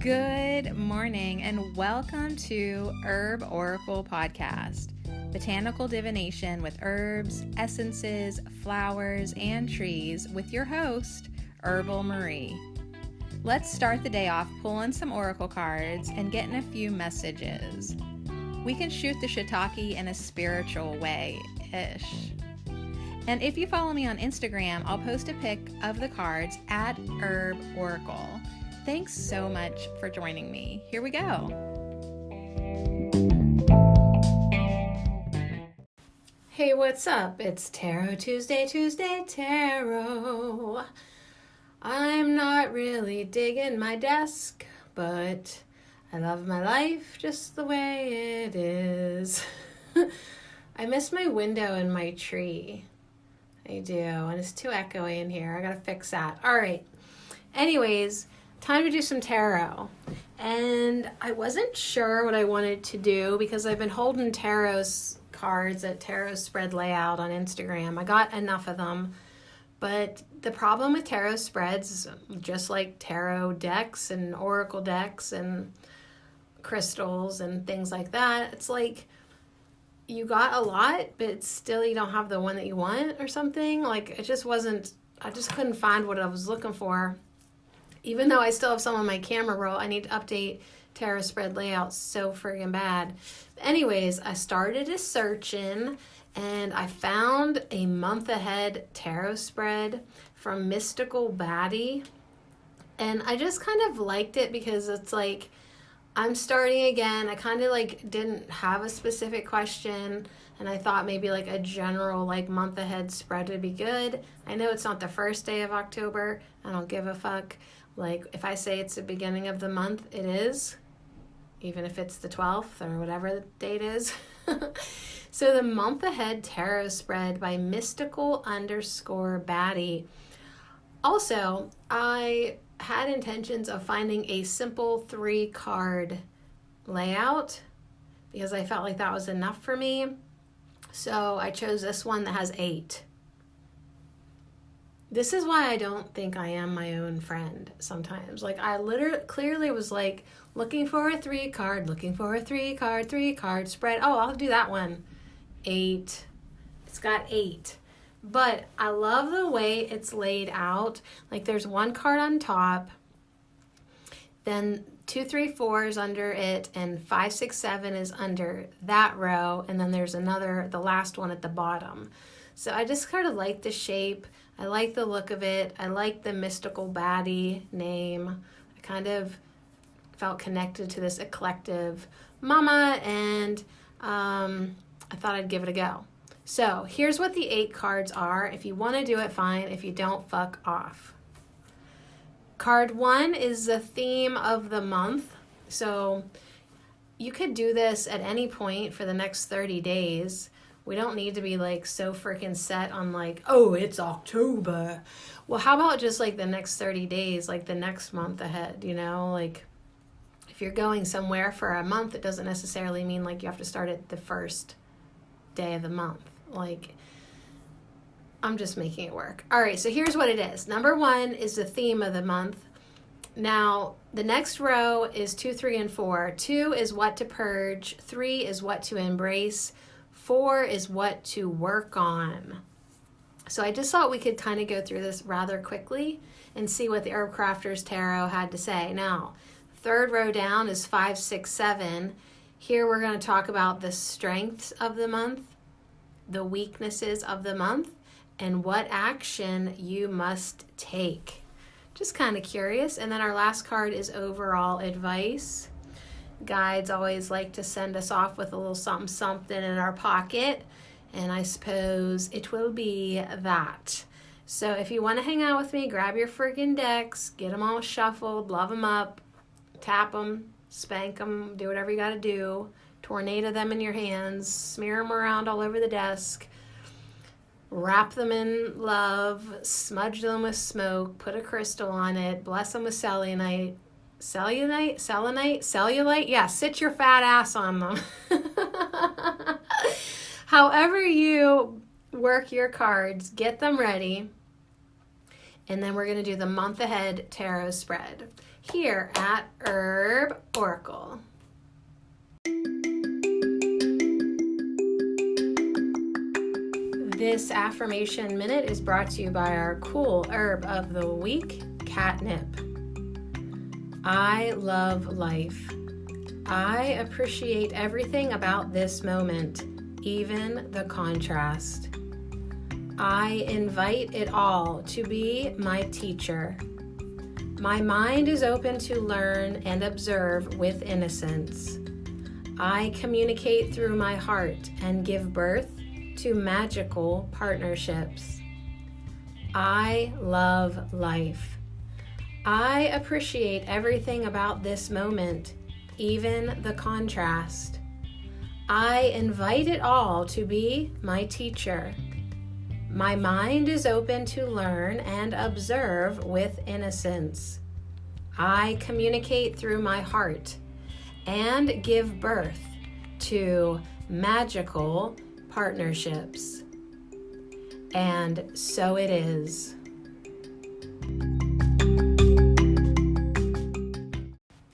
Good morning and welcome to Herb Oracle Podcast, botanical divination with herbs, essences, flowers, and trees with your host, Herbal Marie. Let's start the day off pulling some oracle cards and getting a few messages. We can shoot the shiitake in a spiritual way-ish. And if you follow me on Instagram, I'll post a pic of the cards at Herb Oracle. Thanks so much for joining me. Here we go. Hey, what's up? It's Tarot Tuesday Tarot. I'm not really digging my desk, but I love my life just the way it is. I miss my window and my tree. I do, and it's too echoey in here. I gotta fix that. All right. Anyways, time to do some tarot. And I wasn't sure what I wanted to do because I've been holding tarot cards at Tarot Spread Layout on Instagram. I got enough of them. But the problem with tarot spreads, just like tarot decks and oracle decks and crystals and things like that, it's like you got a lot, but still you don't have the one that you want or something. Like, it just wasn't, I just couldn't find what I was looking for. Even though I still have some on my camera roll, I need to update Tarot Spread Layout so friggin' bad. Anyways, I started a searching and I found a month ahead tarot spread from Mystical Baddie. And I just kind of liked it because it's like, I'm starting again. I kind of like didn't have a specific question, and I thought maybe like a general like month ahead spread would be good. I know it's not the first day of October. I don't give a fuck. Like, if I say it's the beginning of the month, it is, even if it's the 12th or whatever the date is. So the month ahead tarot spread by mystical_baddie. Also, I had intentions of finding a simple 3-card layout because I felt like that was enough for me. So I chose this one that has 8. This is why I don't think I am my own friend sometimes. Like, I clearly was like looking for a 3-card, looking for a 3-card spread. Oh, I'll do that one. 8. It's got 8. But I love the way it's laid out. Like, there's 1 card on top, then 2, 3, 4 is under it, and 5, 6, 7 is under that row, and then there's another, the last one at the bottom. So I just kind of like the shape. I like the look of it. I like the Mystical Baddie name. I kind of felt connected to this eclectic mama, and I thought I'd give it a go. So here's what the 8 cards are. If you want to do it, fine. If you don't, fuck off. Card 1 is the theme of the month. So you could do this at any point for the next 30 days. We don't need to be like so freaking set on like, oh, it's October. Well, how about just like the next 30 days, like the next month ahead, you know? Like, if you're going somewhere for a month, it doesn't necessarily mean like you have to start at the first day of the month. Like, I'm just making it work. All right, so here's what it is. Number 1 is the theme of the month. Now, the next row is 2, 3, and 4. 2 is what to purge. 3 is what to embrace. 4 is what to work on. So I just thought we could kind of go through this rather quickly and see what the Herb Crafters Tarot had to say. Now, 3rd row down is 5, 6, 7. Here we're going to talk about the strengths of the month, the weaknesses of the month, and what action you must take. Just kind of curious. And then our last card is overall advice. Guides always like to send us off with a little something in our pocket, and I suppose it will be that. So if you want to hang out with me, grab your friggin' decks, get them all shuffled, love them up, tap them, spank them, do whatever you got to do. Tornado them in your hands, smear them around all over the desk, wrap them in love, smudge them with smoke, put a crystal on it, bless them with selenite. Cellulite? Yeah, sit your fat ass on them. However you work your cards, get them ready And then we're going to do the month ahead tarot spread here at Herb Oracle. This affirmation minute is brought to you by our cool herb of the week, catnip. I love life. I appreciate everything about this moment, even the contrast. I invite it all to be my teacher. My mind is open to learn and observe with innocence. I communicate through my heart and give birth to magical partnerships. I love life. I appreciate everything about this moment, even the contrast. I invite it all to be my teacher. My mind is open to learn and observe with innocence. I communicate through my heart and give birth to magical partnerships. And so it is.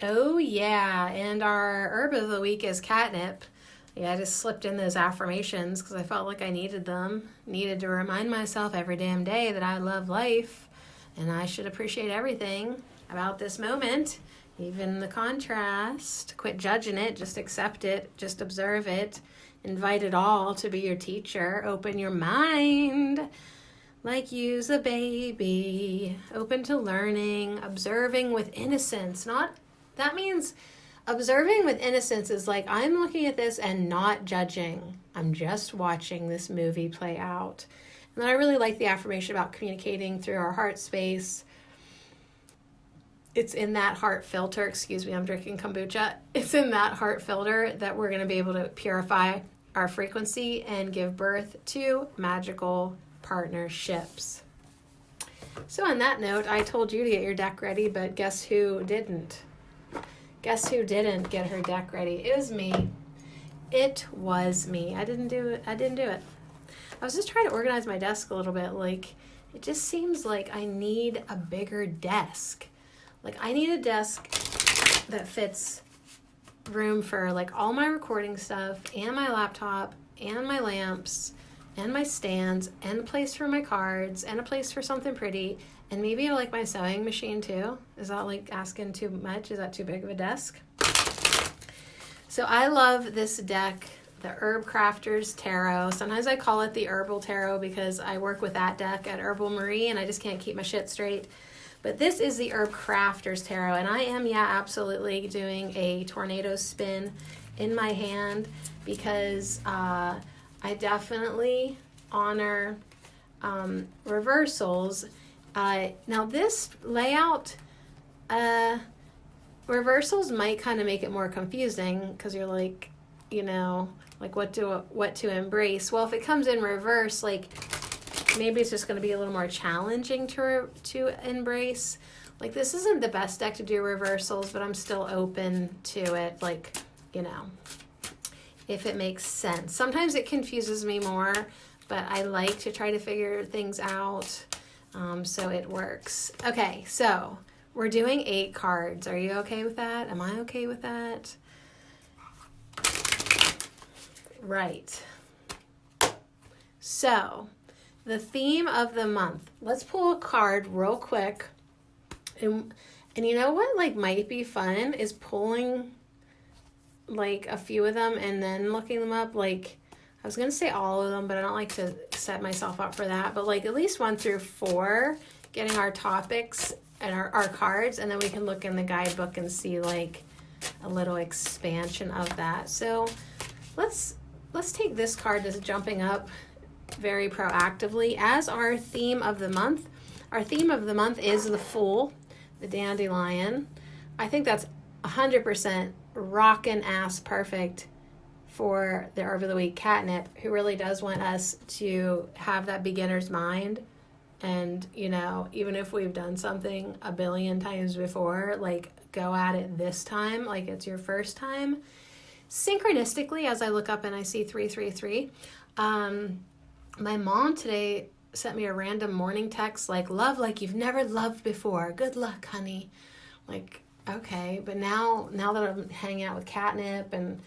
Oh yeah, and our herb of the week is catnip. Yeah, I just slipped in those affirmations because I felt like I needed them. Needed to remind myself every damn day that I love life and I should appreciate everything about this moment, even the contrast. Quit judging it, just accept it, just observe it. Invite it all to be your teacher. Open your mind like you's a baby. Open to learning, observing with innocence. That means observing with innocence is like I'm looking at this and not judging. I'm just watching this movie play out. And then I really like the affirmation about communicating through our heart space. It's in that heart filter, excuse me, I'm drinking kombucha. It's in that heart filter that we're going to be able to purify our frequency and give birth to magical partnerships. So on that note, I told you to get your deck ready, but guess who didn't? Guess who didn't get her deck ready? It was me. It was me. I didn't do it. I was just trying to organize my desk a little bit. Like, it just seems like I need a bigger desk. Like, I need a desk that fits room for like all my recording stuff and my laptop and my lamps and my stands and a place for my cards and a place for something pretty and maybe like my sewing machine too. Is that like asking too much? Is that too big of a desk? So I love this deck, the Herb Crafters Tarot. Sometimes I call it the Herbal Tarot because I work with that deck at Herbal Marie and I just can't keep my shit straight. But this is the Herb Crafters Tarot, and I am, absolutely doing a tornado spin in my hand because I definitely honor reversals. Now this layout, reversals might kind of make it more confusing because you're like, like what to embrace. Well, if it comes in reverse, like, maybe it's just going to be a little more challenging to embrace. Like, this isn't the best deck to do reversals, but I'm still open to it, like, if it makes sense. Sometimes it confuses me more, but I like to try to figure things out, so it works. Okay, so we're doing 8 cards. Are you okay with that? Am I okay with that? Right. So the theme of the month. Let's pull a card real quick. And you know what like might be fun is pulling like a few of them and then looking them up. Like, I was going to say all of them, but I don't like to set myself up for that. But like at least 1 through 4, getting our topics and our cards, and then we can look in the guidebook and see like a little expansion of that. So let's take this card that's jumping up very proactively as our theme of the month. Our theme of the month is the Fool, the dandelion. I think that's 100% rockin' ass perfect for the Herb of the Week, catnip, who really does want us to have that beginner's mind. And, even if we've done something a billion times before, like, go at it this time, like it's your first time. Synchronistically, as I look up and I see 333, my mom today sent me a random morning text like, love like you've never loved before. Good luck, honey. Like, okay, but now that I'm hanging out with Catnip and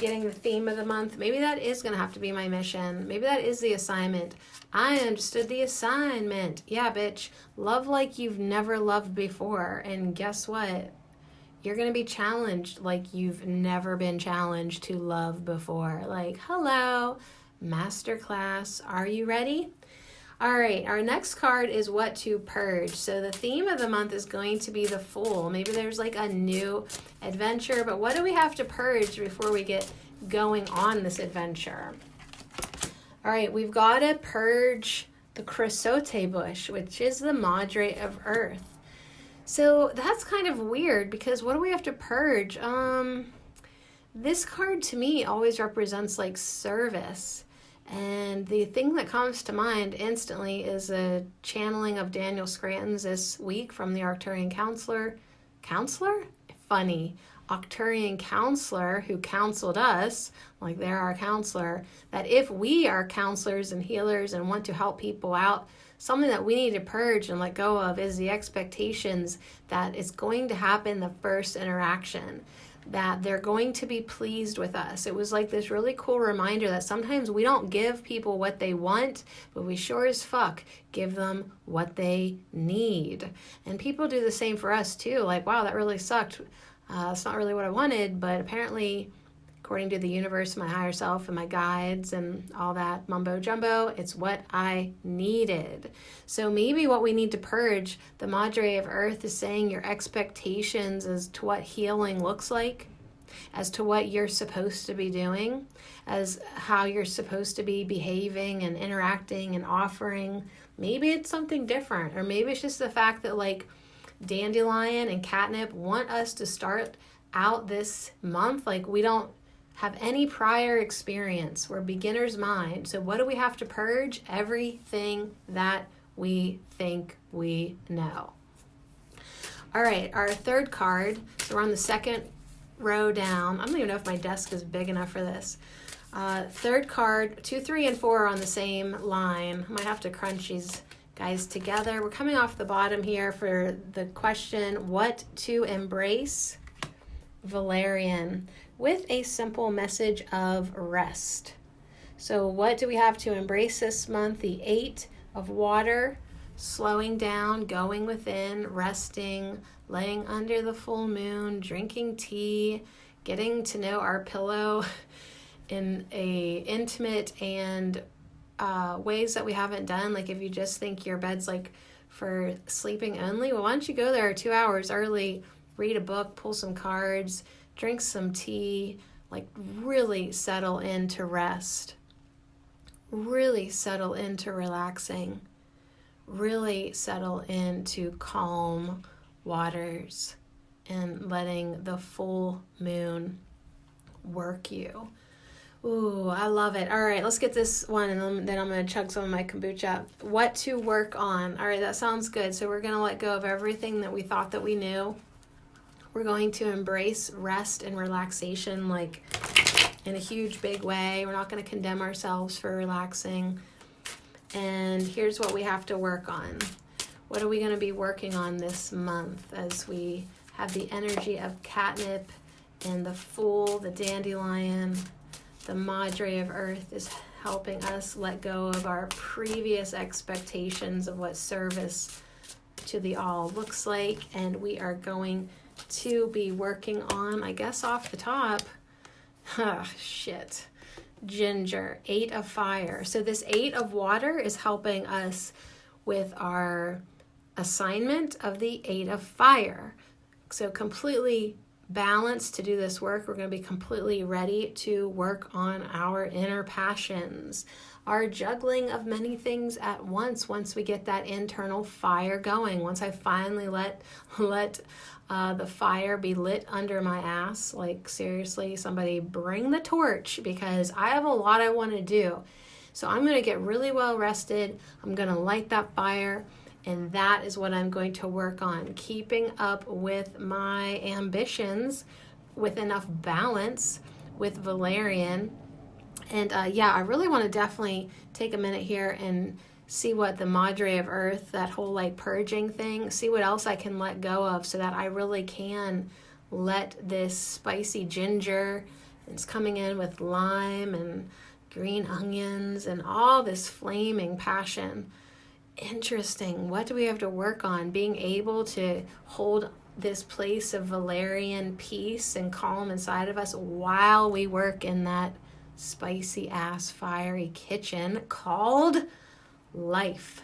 getting the theme of the month, maybe that is going to have to be my mission. Maybe that is the assignment. I understood the assignment. Yeah, bitch. Love like you've never loved before. And guess what? You're going to be challenged like you've never been challenged to love before. Like, hello, masterclass. Are you ready? All right, our next card is what to purge. So the theme of the month is going to be the Fool. Maybe there's like a new adventure, but what do we have to purge before we get going on this adventure? All right, we've got to purge the chrysote bush, which is the Madre of Earth. So that's kind of weird because what do we have to purge? This card to me always represents like service. And the thing that comes to mind instantly is a channeling of Daniel Scranton's this week from the Arcturian Counselor. Counselor? Funny. Arcturian Counselor who counseled us, like they're our counselor, that if we are counselors and healers and want to help people out, something that we need to purge and let go of is the expectations that it's going to happen the first interaction, that they're going to be pleased with us. It was like this really cool reminder that sometimes we don't give people what they want, but we sure as fuck give them what they need. And people do the same for us too. Like, wow, that really sucked. It's not really what I wanted, but apparently, according to the universe, my higher self, and my guides, and all that mumbo jumbo, it's what I needed. So maybe what we need to purge, the Madre of Earth is saying your expectations as to what healing looks like, as to what you're supposed to be doing, as how you're supposed to be behaving and interacting and offering. Maybe it's something different, or maybe it's just the fact that like Dandelion and Catnip want us to start out this month like we don't have any prior experience. We're beginner's mind. So what do we have to purge? Everything that we think we know. All right, our third card. So we're on the second row down. I don't even know if my desk is big enough for this. Third card, 2, 3, and 4 are on the same line. I might have to crunch these guys together. We're coming off the bottom here for the question, what to embrace? Valerian, with a simple message of rest. So what do we have to embrace this month? The 8 of water, slowing down, going within, resting, laying under the full moon, drinking tea, getting to know our pillow in a intimate and ways that we haven't done. Like if you just think your bed's like for sleeping only, well, why don't you go there 2 hours early, read a book, pull some cards, drink some tea, like really settle into rest, really settle into relaxing, really settle into calm waters and letting the full moon work you. Ooh, I love it. All right, let's get this one, and then I'm going to chug some of my kombucha. What to work on. All right, that sounds good. So we're going to let go of everything that we thought that we knew. We're going to embrace rest and relaxation, like in a huge, big way. We're not going to condemn ourselves for relaxing. And here's what we have to work on. What are we going to be working on this month as we have the energy of Catnip and the Fool, the Dandelion? The Madre of Earth is helping us let go of our previous expectations of what service to the all looks like. And we are going to be working on, I guess off the top, Ginger, 8 of fire. So this 8 of water is helping us with our assignment of the 8 of fire. So completely balanced to do this work. We're going to be completely ready to work on our inner passions, our juggling of many things at once we get that internal fire going. Once I finally let the fire be lit under my ass, like seriously, somebody bring the torch, because I have a lot I want to do. So I'm going to get really well rested. I'm going to light that fire. And that is what I'm going to work on, keeping up with my ambitions with enough balance with Valerian And yeah, I really want to definitely take a minute here and see what the Madre of Earth, that whole like purging thing, see what else I can let go of so that I really can let this spicy ginger, it's coming in with lime and green onions and all this flaming passion. Interesting. What do we have to work on? Being able to hold this place of Valerian peace and calm inside of us while we work in that spicy ass fiery kitchen called life.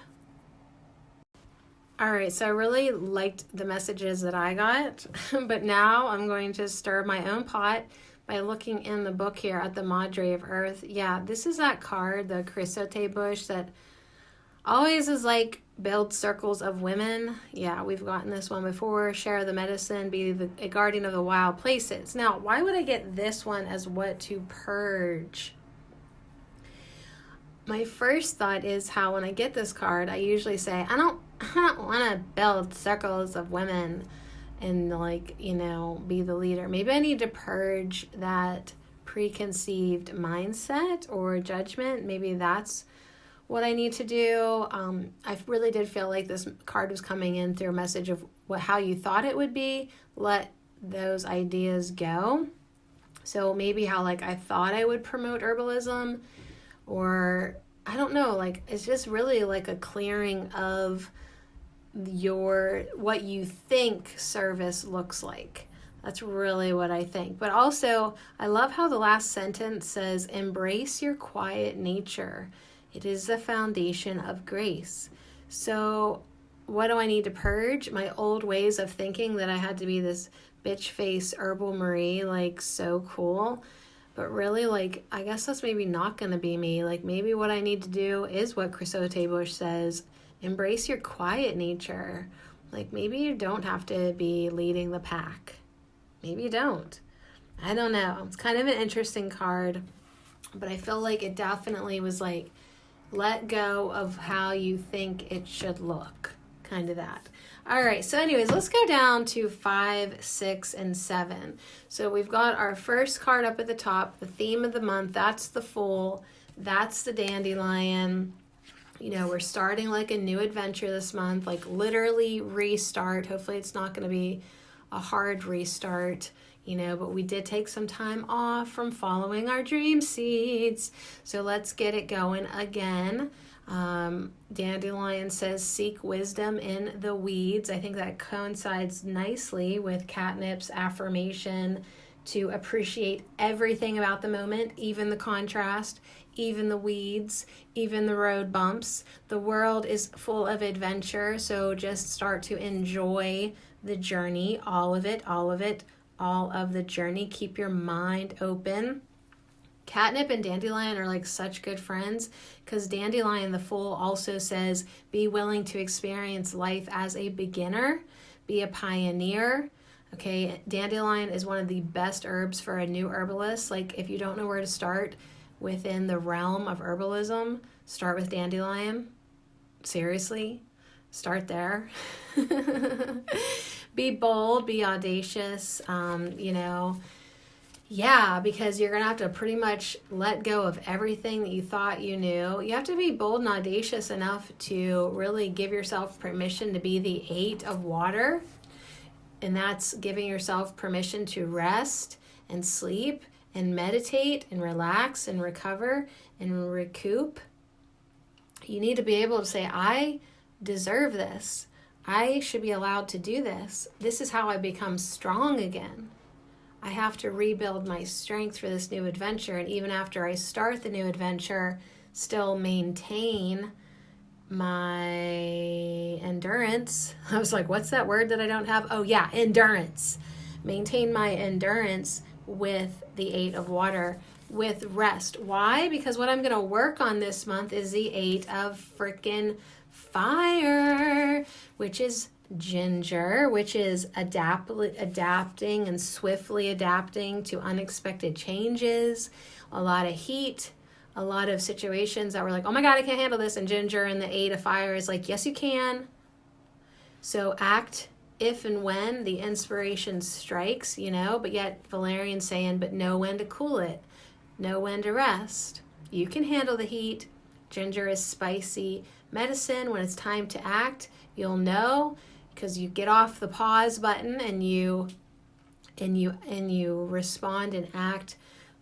All right, so I really liked the messages that I got, but now I'm going to stir my own pot by looking in the book here at the Madre of Earth. Yeah, this is that card, the chrysote bush, that always is like build circles of women. Yeah, we've gotten this one before. Share the medicine, be a guardian of the wild places. Now, why would I get this one as what to purge? My first thought is how when I get this card, I usually say, I don't want to build circles of women and like, you know, be the leader. Maybe I need to purge that preconceived mindset or judgment. Maybe that's what I need to do. I really did feel like this card was coming in through a message of how you thought it would be. Let those ideas go. So maybe how like I thought I would promote herbalism, or I don't know, like it's just really like a clearing of what you think service looks like. That's really what I think. But also, I love how the last sentence says, embrace your quiet nature. It is the foundation of grace. So what do I need to purge? My old ways of thinking that I had to be this bitch face herbal Marie, like so cool. But really, like, I guess that's maybe not going to be me. Like, maybe what I need to do is what Chrysote Bush says, embrace your quiet nature. Like, maybe you don't have to be leading the pack. Maybe you don't. I don't know. It's kind of an interesting card, but I feel like it definitely was like, let go of how you think it should look. Kind of that. All right, so anyways, let's go down to 5, 6, and 7. So we've got our first card up at the top, the theme of the month. That's the Fool. That's the Dandelion. You know, we're starting like a new adventure this month, like literally restart. Hopefully it's not going to be a hard restart, you know, but we did take some time off from following our dream seeds. So let's get it going again. Dandelion says, seek wisdom in the weeds. I think that coincides nicely with Catnip's affirmation to appreciate everything about the moment, even the contrast, even the weeds, even the road bumps. The world is full of adventure, so just start to enjoy the journey, all of it, all of the journey. Keep your mind open. Catnip and Dandelion are like such good friends because Dandelion, the Fool, also says, be willing to experience life as a beginner, be a pioneer. Okay, Dandelion is one of the best herbs for a new herbalist. Like if you don't know where to start within the realm of herbalism, start with Dandelion. Seriously, start there. Be bold, be audacious, you know. Yeah, because you're going to have to pretty much let go of everything that you thought you knew. You have to be bold and audacious enough to really give yourself permission to be the 8 of water. And that's giving yourself permission to rest and sleep and meditate and relax and recover and recoup. You need to be able to say, I deserve this. I should be allowed to do this. This is how I become strong again. I have to rebuild my strength for this new adventure. And even after I start the new adventure, still maintain my endurance. I was like, what's that word that I don't have? Oh yeah, endurance. Maintain my endurance with the 8 of water, with rest. Why? Because what I'm going to work on this month is the 8 of freaking fire, which is ginger, which is adapting and swiftly adapting to unexpected changes, a lot of heat, a lot of situations that were like, oh my God, I can't handle this. And ginger and the 8 of fire is like, yes, you can. So act if and when the inspiration strikes, you know, but yet Valerian's saying, but know when to cool it. know when to rest. You can handle the heat. Ginger is spicy medicine. When it's time to act, you'll know because you get off the pause button and you respond and act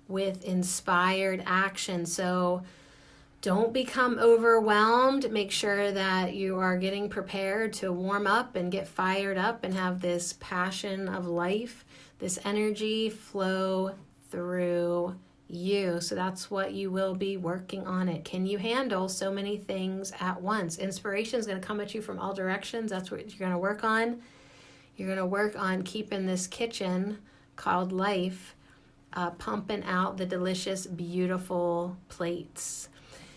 with inspired action. So don't become overwhelmed. Make sure that you are getting prepared to warm up and get fired up and have this passion of life, this energy flow through you. So that's what you will be working on it. Can you handle so many things at once? Inspiration is going to come at you from all directions. That's what you're going to work on. You're going to work on keeping this kitchen called life pumping out the delicious, beautiful plates.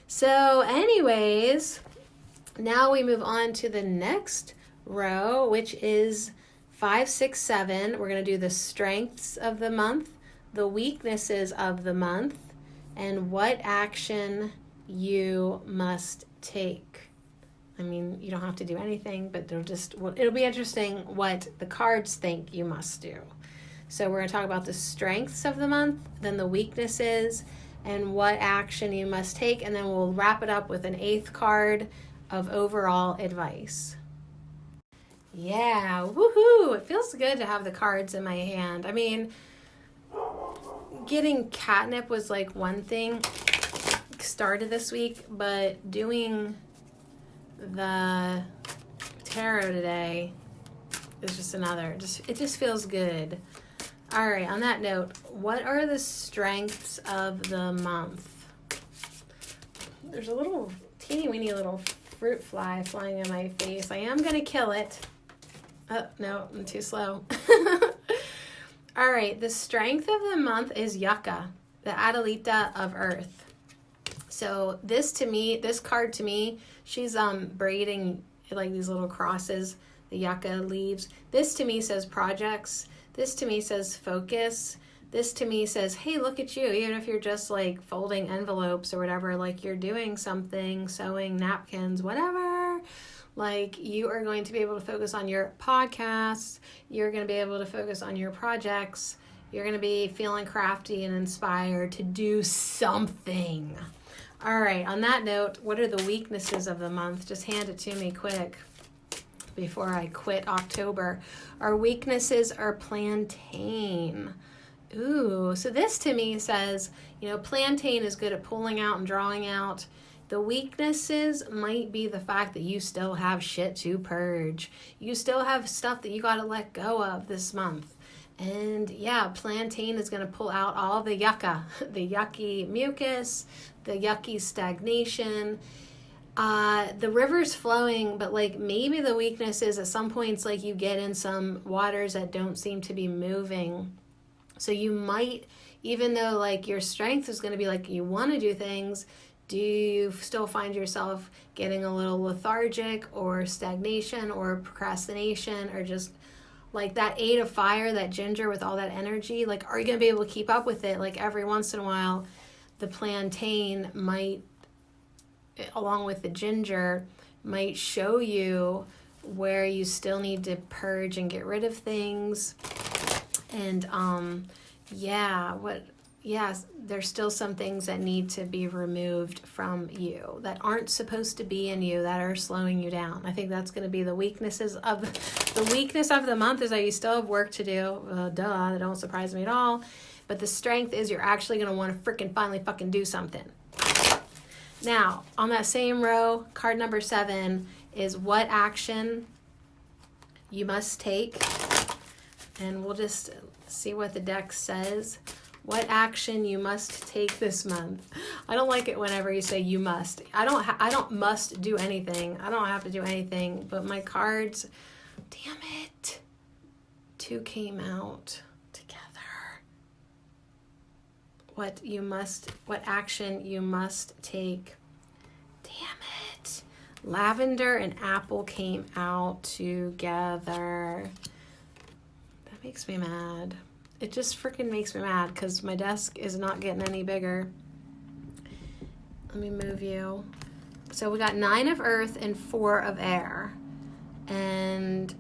So anyways, now we move on to the next row, which is 5, 6, 7. We're going to do the strengths of the month, the weaknesses of the month, and what action you must take. I mean, you don't have to do anything, but it'll be interesting what the cards think you must do. So we're going to talk about the strengths of the month, then the weaknesses, and what action you must take, and then we'll wrap it up with an 8th card of overall advice. Yeah, woohoo! It feels good to have the cards in my hand. I mean, getting catnip was like one thing started this week, but doing the tarot today is just another. It just feels good. All right, on that note, what are the strengths of the month? There's a little teeny weeny little fruit fly flying in my face. I am going to kill it. Oh, no, I'm too slow. All right, the strength of the month is Yucca, the Adelita of Earth. So this card to me, she's braiding like these little crosses, the Yucca leaves. This to me says projects. This to me says focus. This to me says, hey, look at you. Even if you're just like folding envelopes or whatever, like you're doing something, sewing napkins, whatever, like you are going to be able to focus on your podcasts. You're going to be able to focus on your projects. You're going to be feeling crafty and inspired to do something. All right, on that note, what are the weaknesses of the month? Just hand it to me quick before I quit October. Our weaknesses are plantain. Ooh, so this to me says, plantain is good at pulling out and drawing out. The weaknesses might be the fact that you still have shit to purge. You still have stuff that you got to let go of this month. And yeah, plantain is going to pull out all the yucca, the yucky mucus, the yucky stagnation. The river's flowing, but like maybe the weakness is at some points like you get in some waters that don't seem to be moving. So you might, even though like your strength is going to be like you want to do things, do you still find yourself getting a little lethargic or stagnation or procrastination or just like that 8 of fire, that ginger with all that energy? Like, are you going to be able to keep up with it? Like every once in a while, the plantain might, along with the ginger, might show you where you still need to purge and get rid of things. And there's still some things that need to be removed from you that aren't supposed to be in you, that are slowing you down. I think that's going to be the weaknesses of the weakness of the month, is that you still have work to do. That don't surprise me at all. But the strength is you're actually going to want to freaking finally fucking do something. Now, on that same row, card number 7 is what action you must take. And we'll just see what the deck says. What action you must take this month. I don't like it whenever you say you must. I don't must do anything. I don't have to do anything, but my cards, damn it, 2 came out together. What action you must take. Damn it. Lavender and apple came out together. That makes me mad. It just freaking makes me mad because my desk is not getting any bigger. Let me move you. So we got 9 of earth and 4 of air. And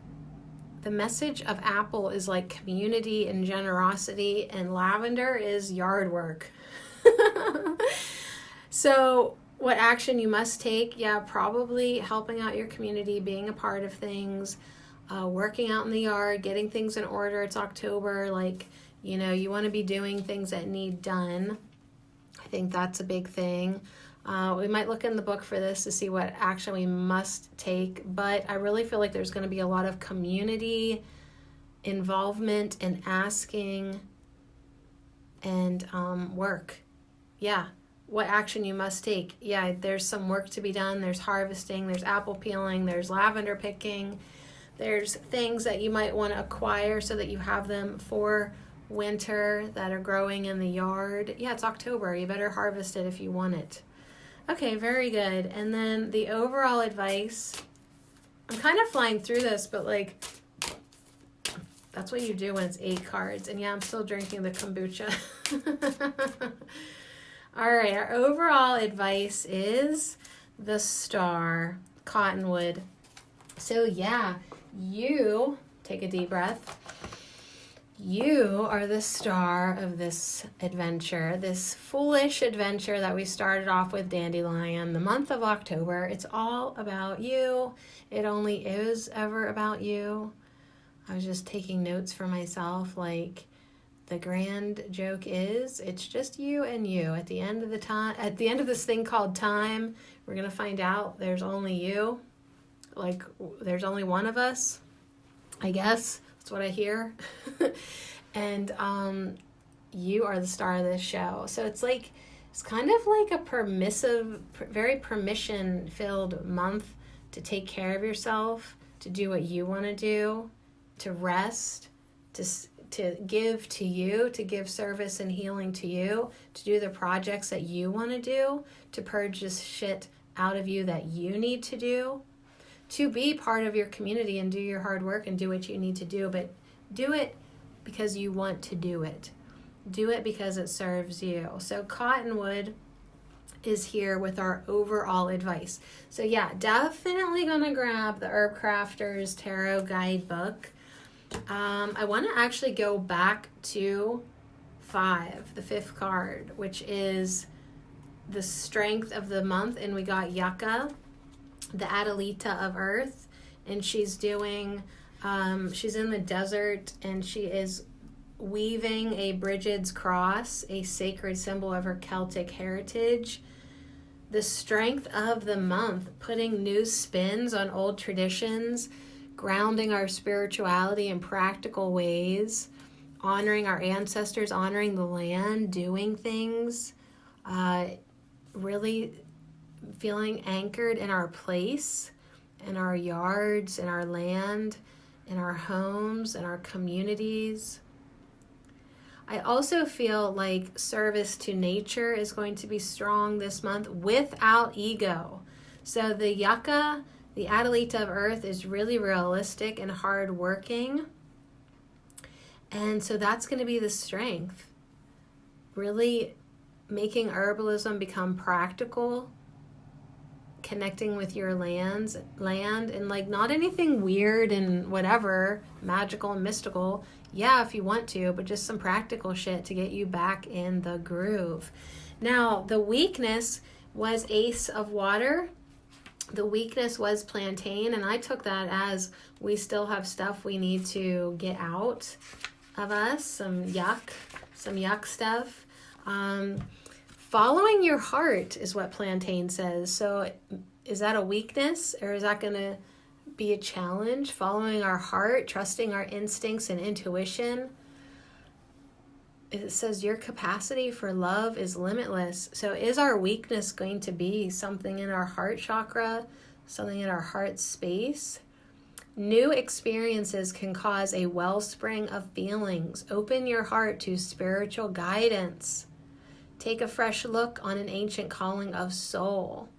the message of apple is like community and generosity, and lavender is yard work. So what action you must take? Yeah, probably helping out your community, being a part of things, working out in the yard, getting things in order. It's October. Like, you want to be doing things that need done. I think that's a big thing. We might look in the book for this to see what action we must take, but I really feel like there's going to be a lot of community involvement and asking and work. Yeah. What action you must take? Yeah, there's some work to be done. There's harvesting, there's apple peeling, there's lavender picking, there's things that you might want to acquire so that you have them for winter that are growing in the yard. Yeah, it's October. You better harvest it if you want it. Okay, very good. And then the overall advice, I'm kind of flying through this, but like, that's what you do when it's 8 cards. And yeah, I'm still drinking the kombucha. All right, our overall advice is the Star, Cottonwood. So yeah, you, take a deep breath, you are the star of this adventure, this foolish adventure that we started off with Dandelion, the month of October. It's all about you. It only is ever about you. I was just taking notes for myself, like, the grand joke is it's just you and you. At the end of this thing called time, we're going to find out there's only you. Like, there's only one of us, I guess. That's what I hear. And you are the star of this show. So it's kind of like a permissive, very permission-filled month to take care of yourself, to do what you want to do, to rest, to give to you, to give service and healing to you, to do the projects that you want to do, to purge this shit out of you that you need to do, to be part of your community and do your hard work and do what you need to do, but do it because you want to do it. Do it because it serves you. So Cottonwood is here with our overall advice. So yeah, definitely gonna grab the Herb Crafters Tarot Guidebook. I want to actually go back to 5, the 5th card, which is the strength of the month, and we got Yucca, the Adelita of Earth, and she's doing, she's in the desert, and she is weaving a Bridget's cross, a sacred symbol of her Celtic heritage. The strength of the month, putting new spins on old traditions, grounding our spirituality in practical ways, honoring our ancestors, honoring the land, doing things, really feeling anchored in our place, in our yards, in our land, in our homes, in our communities. I also feel like service to nature is going to be strong this month without ego. So the Yucca, the Adelita of Earth, is really realistic and hardworking. And so that's going to be the strength. Really making herbalism become practical, connecting with your land, and like not anything weird and whatever, magical and mystical. Yeah, if you want to, but just some practical shit to get you back in the groove. Now, the weakness was Ace of Water. The weakness was plantain, and I took that as we still have stuff we need to get out of us, some yuck stuff. Following your heart is what plantain says. So is that a weakness, or is that going to be a challenge? Following our heart, trusting our instincts and intuition. It says your capacity for love is limitless. So is our weakness going to be something in our heart chakra, something in our heart space? New experiences can cause a wellspring of feelings. Open your heart to spiritual guidance. Take a fresh look on an ancient calling of soul.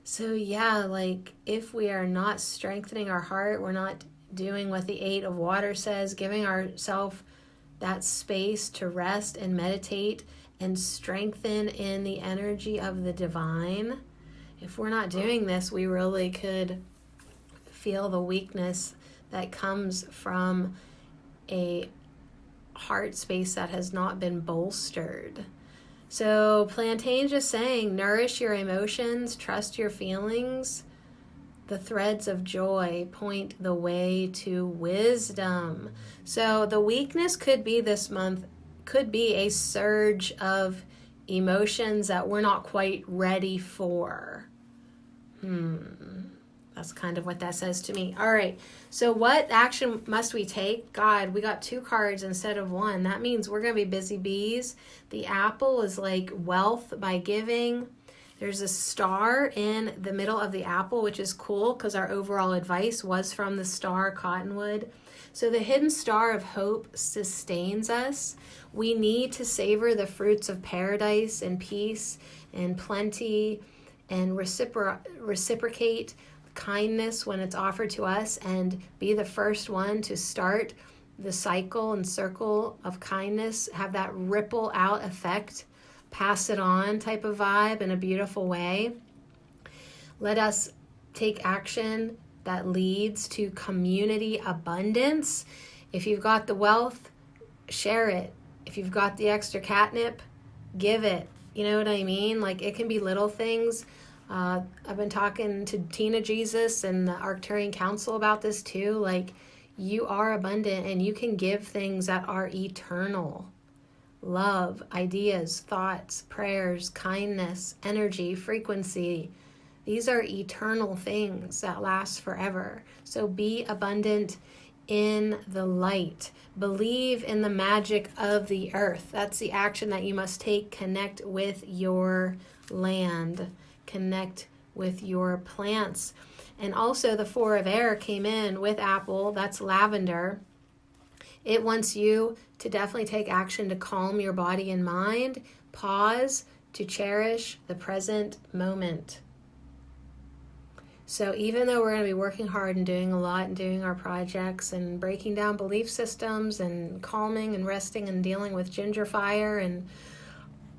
So yeah, like if we are not strengthening our heart, we're not doing what the 8 of Water says, giving ourselves that space to rest and meditate and strengthen in the energy of the divine. If we're not doing this, we really could feel the weakness that comes from a heart space that has not been bolstered. So plantain just saying, nourish your emotions, trust your feelings. The threads of joy point the way to wisdom. So the weakness could be this month, could be a surge of emotions that we're not quite ready for. That's kind of what that says to me. All right. So what action must we take? God, we got 2 cards instead of 1. That means we're going to be busy bees. The apple is like wealth by giving. There's a star in the middle of the apple, which is cool because our overall advice was from the star cottonwood. So the hidden star of hope sustains us. We need to savor the fruits of paradise and peace and plenty and reciprocate kindness when it's offered to us, and be the first one to start the cycle and circle of kindness, have that ripple out effect, pass it on type of vibe in a beautiful way. Let us take action that leads to community abundance. If you've got the wealth, share it. If you've got the extra catnip, give it. You know what I mean? Like, it can be little things. I've been talking to Tina Jesus and the Arcturian Council about this too. Like, you are abundant and you can give things that are eternal. Love, ideas, thoughts, prayers, kindness, energy, frequency. These are eternal things that last forever. So be abundant in the light. Believe in the magic of the earth. That's the action that you must take. Connect with your land. Connect with your plants. And also the 4 of air came in with apple. That's lavender. It wants you to definitely take action to calm your body and mind. Pause to cherish the present moment. So even though we're going to be working hard and doing a lot and doing our projects and breaking down belief systems and calming and resting and dealing with ginger fire and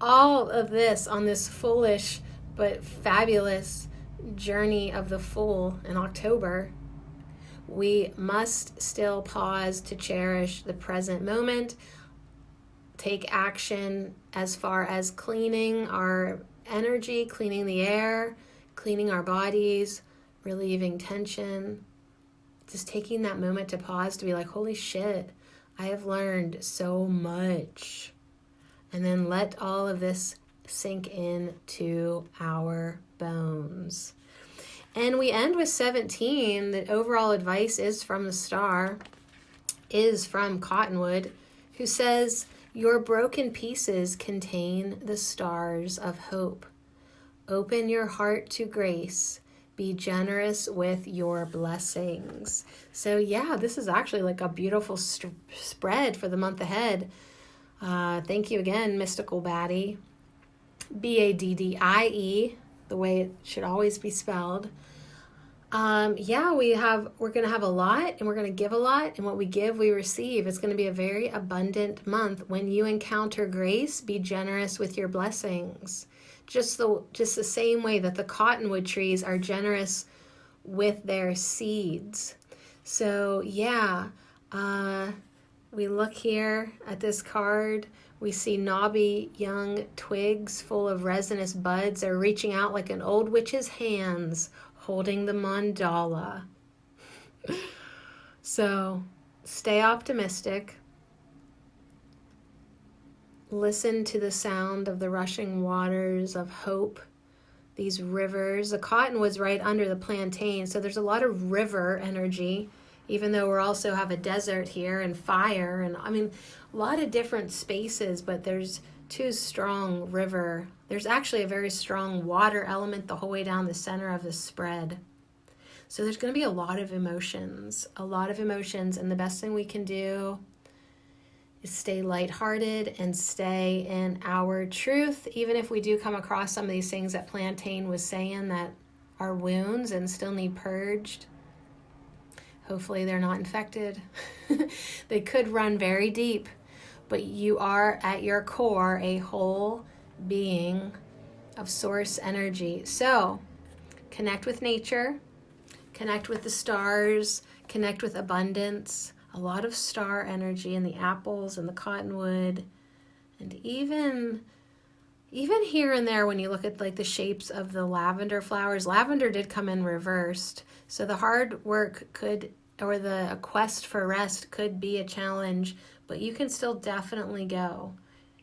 all of this on this foolish but fabulous journey of the Fool in October, we must still pause to cherish the present moment, take action as far as cleaning our energy, cleaning the air, cleaning our bodies, relieving tension, just taking that moment to pause to be like, holy shit, I have learned so much. And then let all of this sink into our bones. And we end with 17. The overall advice is from the star, is from Cottonwood, who says, your broken pieces contain the stars of hope. Open your heart to grace. Be generous with your blessings. So yeah, this is actually like a beautiful spread for the month ahead. Thank you again, Mystical Baddie. Baddie, the way it should always be spelled. We're going to have a lot and we're going to give a lot, and what we give, we receive. It's going to be a very abundant month. When you encounter grace, be generous with your blessings. Just the same way that the cottonwood trees are generous with their seeds. So we look here at this card. We see knobby young twigs full of resinous buds are reaching out like an old witch's hands holding the mandala. So stay optimistic. Listen to the sound of the rushing waters of hope, these rivers. The cottonwood's right under the plantain, so there's a lot of river energy, even though we also have a desert here and fire and a lot of different spaces, but there's 2 strong river. There's actually a very strong water element the whole way down the center of the spread. So there's going to be a lot of emotions, and the best thing we can do is stay lighthearted and stay in our truth, even if we do come across some of these things that Plantain was saying that are wounds and still need purged. Hopefully they're not infected. They could run very deep, but you are at your core a whole being of source energy. So connect with nature, connect with the stars, connect with abundance. A lot of star energy in the apples and the cottonwood, and even Even here and there, when you look at like the shapes of the lavender flowers, lavender did come in reversed. So the hard work could, or the quest for rest could be a challenge, but you can still definitely go.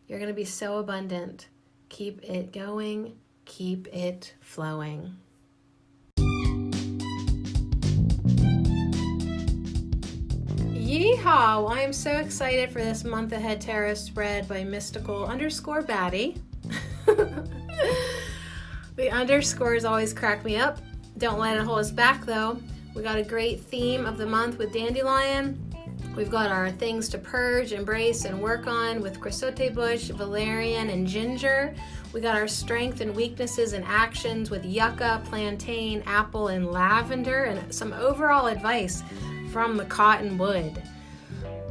You're going to be so abundant. Keep it going. Keep it flowing. Yeehaw! Well, I am so excited for this month ahead tarot spread by mystical_baddie. The underscores always crack me up. Don't let it hold us back though. We got a great theme of the month with dandelion. We've got our things to purge, embrace, and work on with chrysote bush, valerian, and ginger. We got our strength and weaknesses and actions with yucca, plantain, apple, and lavender, and some overall advice from the cottonwood.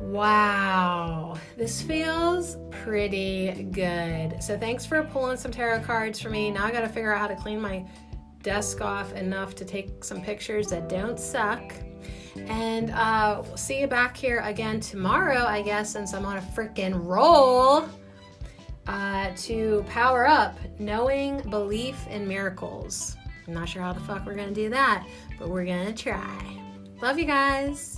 Wow, this feels pretty good. So thanks for pulling some tarot cards for me. Now I gotta figure out how to clean my desk off enough to take some pictures that don't suck. And we'll see you back here again tomorrow, I guess, since I'm on a freaking roll, to power up knowing, belief, and miracles. I'm not sure how the fuck we're gonna do that, but we're gonna try. Love you guys.